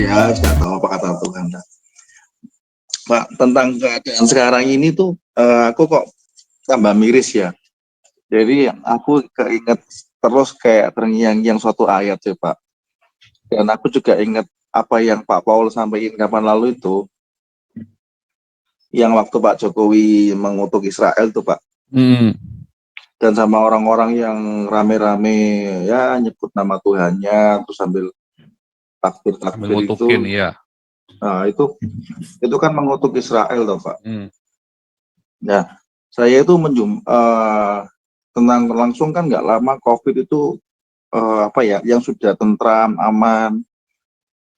Ya, sudah tahu apa kata Tuhan. Pak, tentang keadaan sekarang ini tuh aku kok tambah miris ya. Jadi aku keinget terus kayak terngiang-ngiang suatu ayat sih Pak. Dan aku juga ingat apa yang Pak Paul sampaikan kapan lalu itu, yang waktu Pak Jokowi mengutuk Israel tuh Pak. Dan sama orang-orang yang rame-rame ya nyebut nama Tuhannya terus sambil takbir itu. Ya. Nah, itu kan mengutuk Israel toh Pak. Nah, saya itu tenang langsung kan nggak lama COVID itu yang sudah tentram, aman,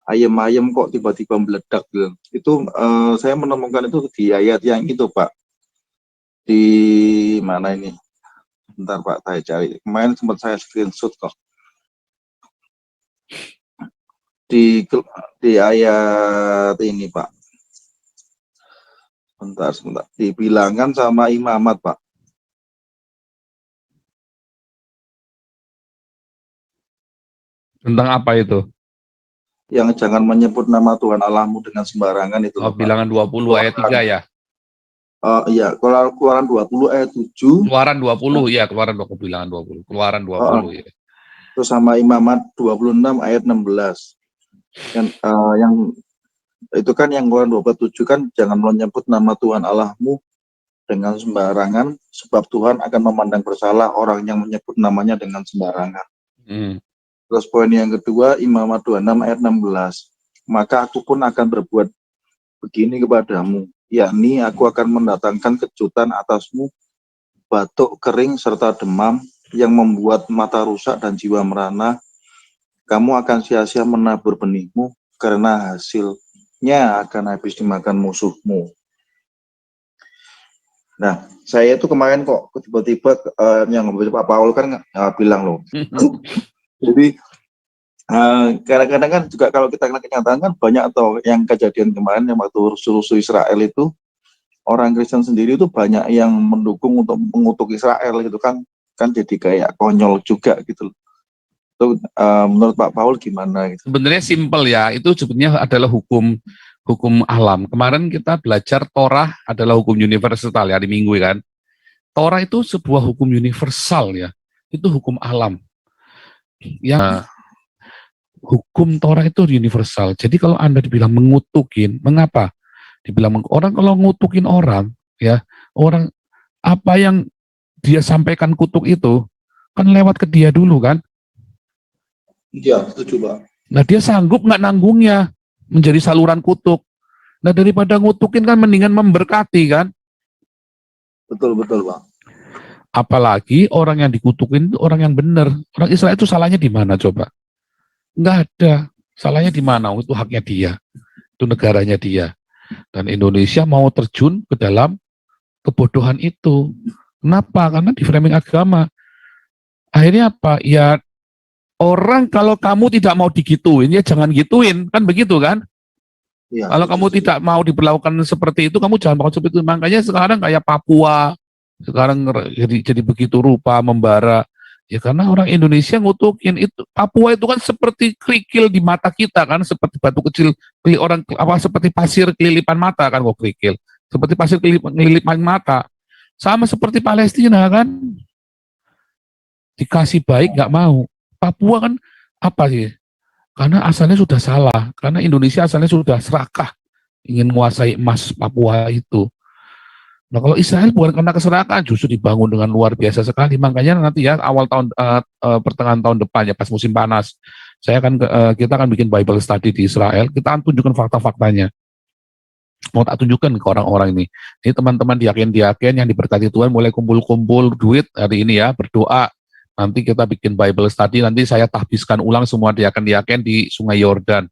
ayem-ayem kok tiba-tiba meledak gitu. Itu saya menemukan itu di ayat yang itu Pak. Di mana ini? Bentar Pak, saya cari. Kemarin sempat saya screenshot kok. Di ayat ini Pak. Sebentar. Dibilangkan sama imamat Pak. Tentang apa itu? Yang jangan menyebut nama Tuhan Allahmu dengan sembarangan itu. Oh, Bilangan 20 ayat 3 ya? Iya, Keluaran 20 ayat 7. Keluaran 20, ya, Keluaran 20, Bilangan 20. Keluaran 20 ya. Terus sama Imamat 26 ayat 16. Yang itu kan yang Keluaran 27 kan jangan menyebut nama Tuhan Allahmu dengan sembarangan sebab Tuhan akan memandang bersalah orang yang menyebut namanya dengan sembarangan. Terus poin yang kedua Imamat 26 ayat 16. Maka aku pun akan berbuat begini kepadamu, yakni aku akan mendatangkan kejutan atasmu, batuk kering serta demam yang membuat mata rusak dan jiwa merana. Kamu akan sia-sia menabur benihmu karena hasilnya akan habis dimakan musuhmu. Nah, saya itu kemarin kok tiba-tiba yang Pak Paul kan bilang loh. Jadi kadang-kadang kan juga kalau kita kenyataan kan banyak atau yang kejadian kemarin yang waktu rusuh Israel itu orang Kristen sendiri itu banyak yang mendukung untuk mengutuk Israel gitu kan jadi kayak konyol juga gitu. Itu menurut Pak Paul gimana gitu? Sebenarnya simpel ya, itu sebenarnya adalah hukum alam. Kemarin kita belajar Torah adalah hukum universal ya di minggu kan. Torah itu sebuah hukum universal ya, itu hukum alam. Yang hukum Torah itu universal. Jadi kalau Anda dibilang mengutukin, mengapa? Dibilang orang kalau ngutukin orang, ya orang apa yang dia sampaikan kutuk itu kan lewat ke dia dulu kan? Iya, setuju Pak. Nah dia sanggup nggak nanggungnya menjadi saluran kutuk. Nah daripada ngutukin kan mendingan memberkati kan? Betul Pak. Apalagi orang yang dikutukin itu orang yang benar. Orang Israel itu salahnya di mana coba? Nggak ada. Salahnya di mana? Itu haknya dia. Itu negaranya dia. Dan Indonesia mau terjun ke dalam kebodohan itu. Kenapa? Karena di framing agama. Akhirnya apa? Ya orang kalau kamu tidak mau digituin, ya jangan gituin. Kan begitu kan? Ya, kalau kamu tidak mau diperlakukan seperti itu, kamu jangan mau seperti itu. Makanya sekarang kayak Papua, sekarang jadi begitu rupa, membara. Ya karena orang Indonesia ngutukin itu. Papua itu kan seperti kerikil di mata kita kan, seperti batu kecil, seperti pasir kelilipan mata kan kok kerikil. Seperti pasir kelilipan mata. Sama seperti Palestina kan. Dikasih baik nggak mau. Papua kan apa sih? Karena asalnya sudah salah. Karena Indonesia asalnya sudah serakah ingin menguasai emas Papua itu. Nah kalau Israel bukan karena keserakahan, justru dibangun dengan luar biasa sekali. Makanya nanti ya awal tahun pertengahan tahun depan ya pas musim panas, kita akan bikin Bible study di Israel. Kita akan tunjukkan fakta-faktanya. Mau tak tunjukkan ke orang-orang ini. Ini teman-teman diaken yang diberkati Tuhan mulai kumpul-kumpul duit hari ini ya, berdoa. Nanti kita bikin Bible study, nanti saya tahbiskan ulang semua diaken di Sungai Yordan.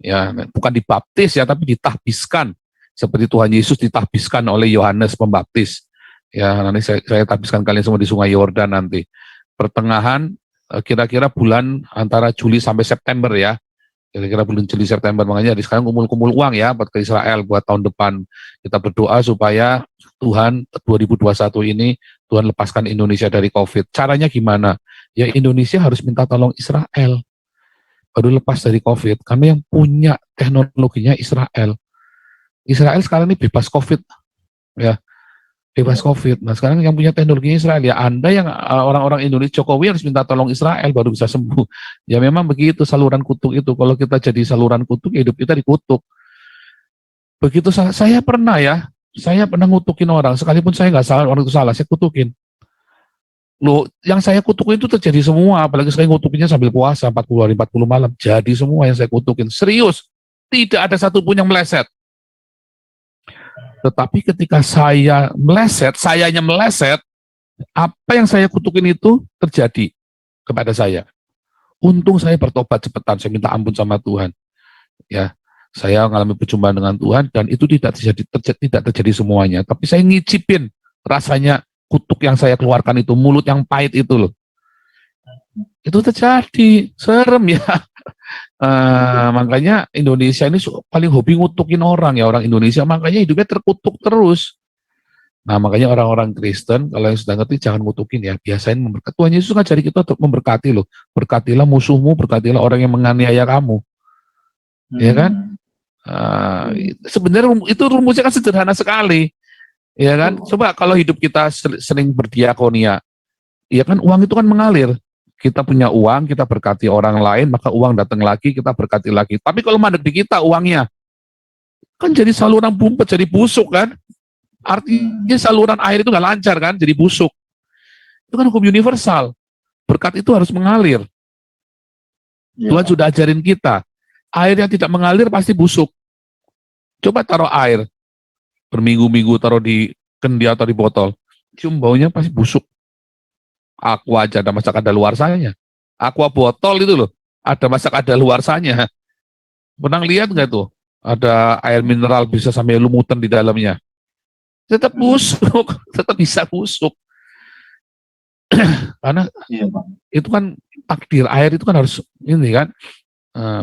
Ya, bukan dibaptis ya, tapi ditahbiskan. Seperti Tuhan Yesus ditahbiskan oleh Yohanes Pembaptis. Ya, nanti saya tahbiskan kalian semua di Sungai Yordan nanti. Pertengahan, kira-kira bulan antara Juli sampai September ya. Kira-kira bulan Juli September. Makanya sekarang kumpul-kumpul uang ya buat ke Israel buat tahun depan. Kita berdoa supaya Tuhan 2021 ini Tuhan lepaskan Indonesia dari COVID. Caranya gimana? Ya Indonesia harus minta tolong Israel baru lepas dari COVID. Karena yang punya teknologinya Israel. Israel sekarang ini bebas COVID, ya, bebas COVID. Nah sekarang yang punya teknologinya Israel, ya Anda yang orang-orang Indonesia, Jokowi harus minta tolong Israel baru bisa sembuh. Ya memang begitu saluran kutuk itu. Kalau kita jadi saluran kutuk, hidup kita dikutuk. Begitu saya pernah ya, saya pernah ngutukin orang, sekalipun saya nggak salah, orang itu salah, saya kutukin. Loh, yang saya kutukin itu terjadi semua, apalagi saya ngutukinnya sambil puasa 40 hari 40 malam. Jadi semua yang saya kutukin, serius. Tidak ada satupun yang meleset. Tetapi ketika saya meleset, sayanya meleset, apa yang saya kutukin itu terjadi kepada saya. Untung saya bertobat cepetan, saya minta ampun sama Tuhan. Ya, saya mengalami perjumpaan dengan Tuhan dan itu tidak terjadi semuanya. Tapi saya ngicipin rasanya kutuk yang saya keluarkan itu, mulut yang pahit itu loh. Itu terjadi, serem ya. Makanya Indonesia ini paling hobi ngutukin orang ya, orang Indonesia, makanya hidupnya terkutuk terus. Nah makanya orang-orang Kristen kalau yang sudah ngerti jangan ngutukin ya, biasain memberkati. Tuhan Yesus ngajari kita untuk memberkati loh. Berkatilah musuhmu, berkatilah orang yang menganiaya kamu. Ya kan? Sebenarnya itu rumusnya kan sederhana sekali. Ya kan? Coba kalau hidup kita sering berdiakonia, ya kan uang itu kan mengalir. Kita punya uang, kita berkati orang lain, maka uang datang lagi, kita berkati lagi. Tapi kalau mandek di kita uangnya, kan jadi saluran bumpet, jadi busuk kan? Artinya saluran air itu nggak lancar kan, jadi busuk. Itu kan hukum universal. Berkat itu harus mengalir. Tuhan sudah ajarin kita. Air yang tidak mengalir pasti busuk. Coba taruh air, berminggu-minggu taruh di kendi atau di botol, cium baunya pasti busuk. Aqua aja ada masa kadaluarsanya. Aqua botol itu loh, ada masa kadaluarsanya. Pernah lihat nggak tuh? Ada air mineral bisa sampai lumutan di dalamnya. Tetap busuk, tetap bisa busuk. Karena itu kan takdir, air itu kan harus ini kan,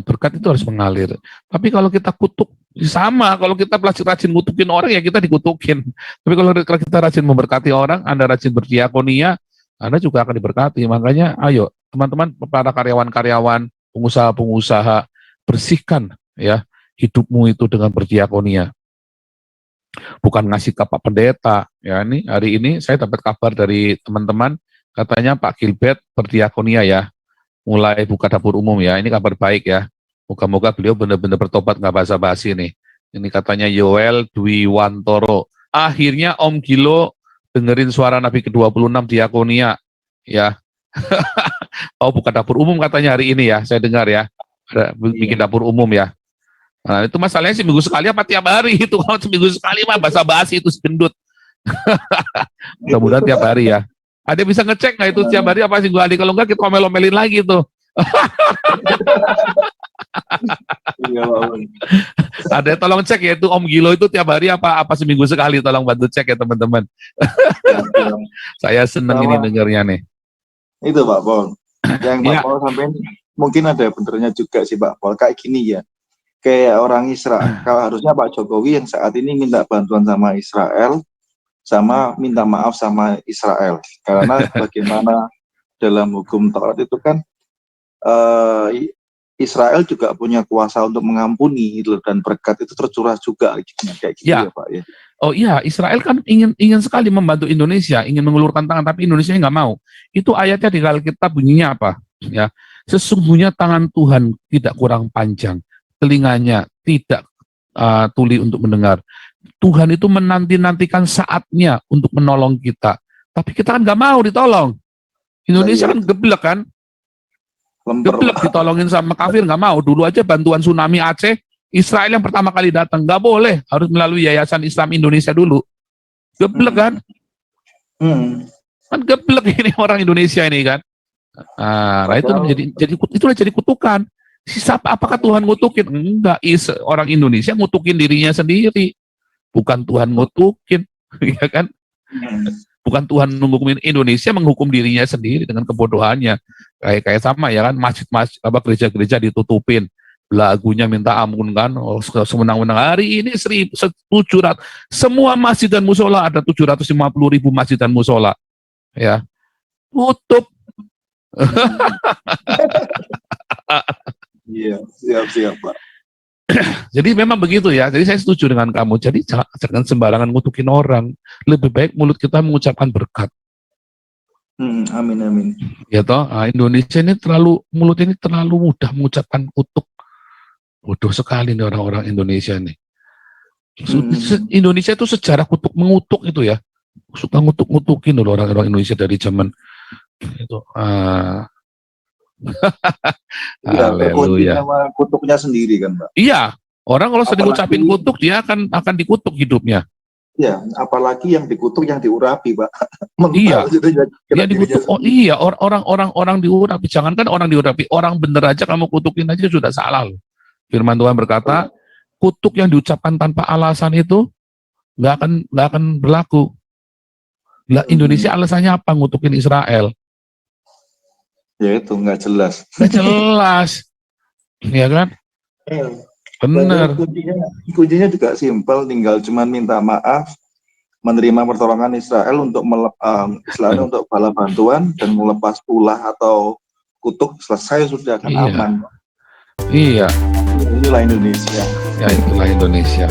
berkat itu harus mengalir. Tapi kalau kita kutuk, sama. Kalau kita rajin ngutukin orang ya kita dikutukin. Tapi kalau kita rajin memberkati orang, Anda rajin berdiakonia, Anda juga akan diberkati. Makanya ayo teman-teman, para karyawan-karyawan, pengusaha-pengusaha, bersihkan ya hidupmu itu dengan berdiakonia. Bukan ngasih ke Pak Pendeta. Ya, ini hari ini saya dapat kabar dari teman-teman, katanya Pak Gilbert berdiakonia ya, mulai buka dapur umum ya. Ini kabar baik ya. Moga-moga beliau benar-benar bertobat, nggak basa-basi nih. Ini katanya Yoel Dwi Wantoro. Akhirnya Om Gilo dengerin suara Nabi ke-26 diakonia ya. Oh, buka dapur umum katanya hari ini ya, saya dengar ya. Ada bikin dapur umum ya. Nah, itu masalahnya seminggu sekali apa tiap hari itu. Kalau seminggu sekali mah basa-basi itu gendut. Mudah-mudahan tiap hari ya. Ada bisa ngecek nggak itu tiap hari apa sih gua adik, kalau enggak kita omel-omelin lagi tuh. Ada tolong cek ya itu Om Gilo itu tiap hari apa seminggu sekali, tolong bantu cek ya teman-teman. Saya seneng ini dengarnya nih. Itu Pak Paul. Yang Pak Paul sampaikan mungkin ada benernya juga sih Pak Paul. Kayak gini ya. Kayak orang Israel, kalau harusnya Pak Jokowi yang saat ini minta bantuan sama Israel, sama minta maaf sama Israel. Karena bagaimana dalam hukum Taurat itu kan Israel juga punya kuasa untuk mengampuni gitu, dan berkat itu tercurah juga kayak gitu ya Pak ya. Oh iya, Israel kan ingin sekali membantu Indonesia, ingin mengulurkan tangan, tapi Indonesia nggak mau. Itu ayatnya di Alkitab bunyinya apa? Ya, sesungguhnya tangan Tuhan tidak kurang panjang, telinganya tidak tuli untuk mendengar. Tuhan itu menanti-nantikan saatnya untuk menolong kita. Tapi kita kan nggak mau ditolong. Indonesia kan geblek kan? Geblek ditolongin sama kafir, nggak mau. Dulu aja bantuan tsunami Aceh, Israel yang pertama kali datang. Nggak boleh, harus melalui Yayasan Islam Indonesia dulu. Geblek kan? Kan geblek ini orang Indonesia ini kan? Nah itu itulah jadi kutukan. Apakah Tuhan ngutukin? Enggak, orang Indonesia ngutukin dirinya sendiri. Bukan Tuhan ngutukin, ya kan? Bukan Tuhan menghukum Indonesia, menghukum dirinya sendiri dengan kebodohannya. Kayak sama ya kan, gereja-gereja ditutupin, lagunya minta ampun kan, semenang-menang. Hari ini 700, semua masjid dan musola, ada 750.000 masjid dan musola, ya tutup. Iya, siap Pak. Jadi memang begitu ya. Jadi saya setuju dengan kamu. Jadi jangan sembarangan ngutukin orang. Lebih baik mulut kita mengucapkan berkat. Amin, amin. Ya toh, Indonesia ini mulut ini terlalu mudah mengucapkan kutuk. Bodoh sekali nih orang-orang Indonesia ini. Indonesia itu sejarah kutuk mengutuk itu ya. Suka ngutuk-ngutukin loh orang-orang Indonesia dari zaman itu. Iya, terkunci Haleluya. sama kutuknya sendiri kan, Pak. Iya, orang kalau sering Apalagi, ngucapin kutuk dia akan dikutuk hidupnya. ya, apalagi yang dikutuk yang diurapi, Pak. Iya, Mental gitu, dia kena dirinya dikutuk. Oh sendiri. iya, orang diurapi. Jangankan orang diurapi, orang bener aja kamu kutukin aja sudah salah loh. Firman Tuhan berkata, kutuk yang diucapkan tanpa alasan itu nggak akan berlaku. Lah Indonesia alasannya apa ngutukin Israel? Ya itu nggak jelas. Nggak jelas, ya kan? Bener. Kuncinya juga simpel, tinggal cuman minta maaf, menerima pertolongan Israel untuk istilahnya untuk bala bantuan dan melepas ulah atau kutuk, selesai sudah kan Iya. aman. Iya. Inilah Indonesia. Ya itulah Indonesia.